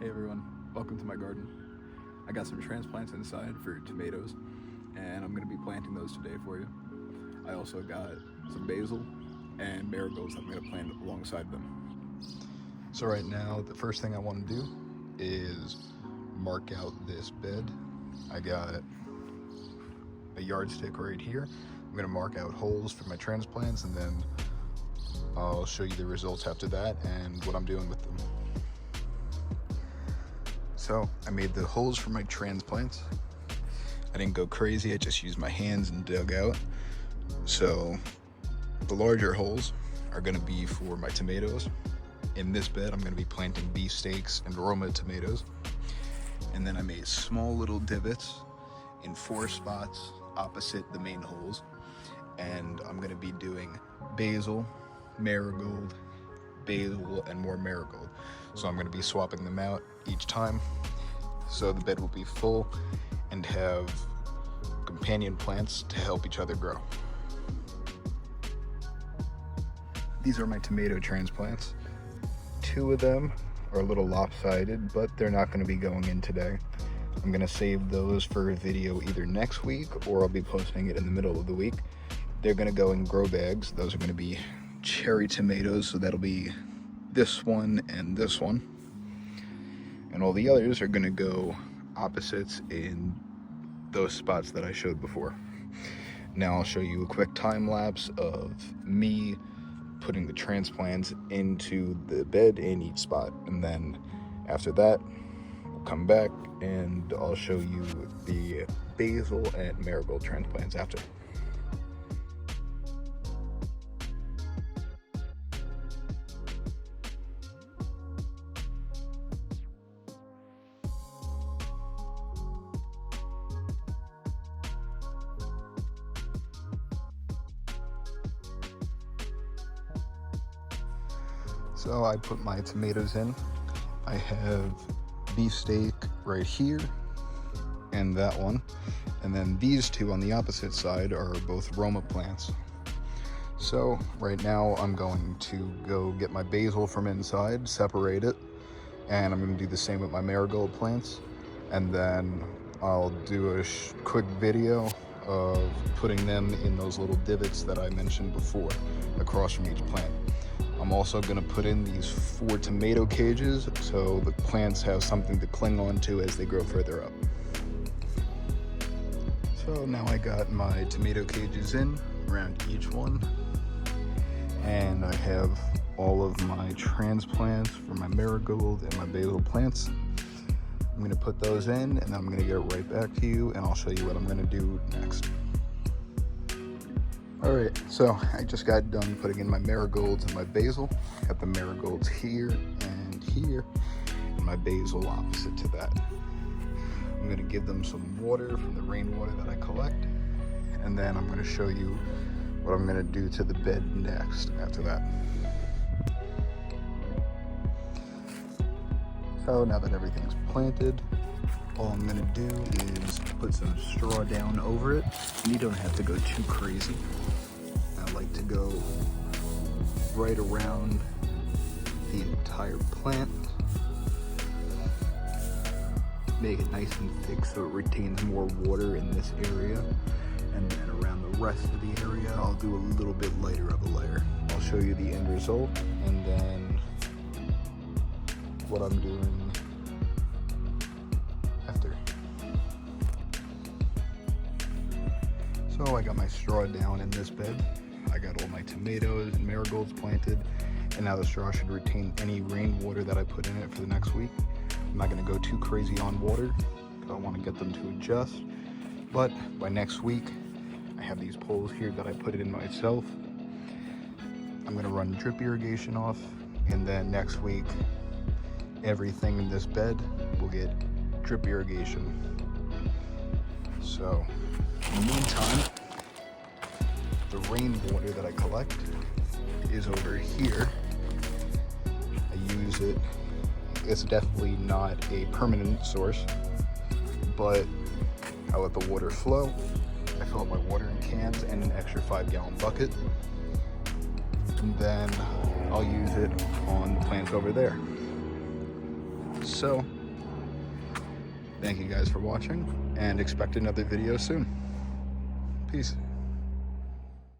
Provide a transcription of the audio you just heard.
Hey everyone, welcome to my garden. I got some transplants inside for tomatoes, and I'm going to be planting those today for you. I also got some basil and marigolds that I'm going to plant alongside them. So right now, the first thing I want to do is mark out this bed. I got a yardstick right here. I'm going to mark out holes for my transplants, and then I'll show you the results after that and what I'm doing with them. So I made the holes for my transplants. I didn't go crazy, I just used my hands and dug out. So the larger holes are gonna be for my tomatoes. In this bed, I'm gonna be planting beefsteaks and Roma tomatoes. And then I made small little divots in 4 spots opposite the main holes. And I'm gonna be doing basil, marigold, basil, and more marigold. So I'm going to be swapping them out each time, so the bed will be full and have companion plants to help each other grow. These are my tomato transplants. 2 of them are a little lopsided, but they're not going to be going in today. I'm going to save those for a video either next week, or I'll be posting it in the middle of the week. They're going to go in grow bags. Those are going to be cherry tomatoes, so that'll be this one and this one, and all the others are going to go opposites in those spots that I showed before. Now I'll show you a quick time lapse of me putting the transplants into the bed in each spot, and then after that we'll come back and I'll show you the basil and marigold transplants after. So I put my tomatoes in. I have beefsteak right here and that one. And then these 2 on the opposite side are both Roma plants. So right now I'm going to go get my basil from inside, separate it, and I'm going to do the same with my marigold plants. And then I'll do a quick video of putting them in those little divots that I mentioned before, across from each plant. I'm also going to put in these 4 tomato cages so the plants have something to cling on to as they grow further up. So now I got my tomato cages in around each one, and I have all of my transplants for my marigold and my basil plants. I'm going to put those in, and then I'm going to get right back to you and I'll show you what I'm going to do next. Alright, so I just got done putting in my marigolds and my basil. Got the marigolds here, and my basil opposite to that. I'm going to give them some water from the rainwater that I collect, and then I'm going to show you what I'm going to do to the bed next after that. So now that everything's planted, all I'm going to do is put some straw down over it. You don't have to go too crazy. I like to go right around the entire plant. Make it nice and thick so it retains more water in this area. And then around the rest of the area, I'll do a little bit lighter of a layer. I'll show you the end result and then what I'm doing after. So I got my straw down in this bed. I got all my tomatoes and marigolds planted, and now the straw should retain any rainwater that I put in it for the next week. I'm not going to go too crazy on water because I want to get them to adjust, but by next week I have these poles here that I put it in myself. I'm going to run drip irrigation off, and then next week everything in this bed will get drip irrigation. So in the meantime, the rainwater that I collect is over here. I use it. It's definitely not a permanent source, but I let the water flow. I fill up my watering cans and an extra 5-gallon bucket, and then I'll use it on the plants over there. So, thank you guys for watching, and expect another video soon. Peace.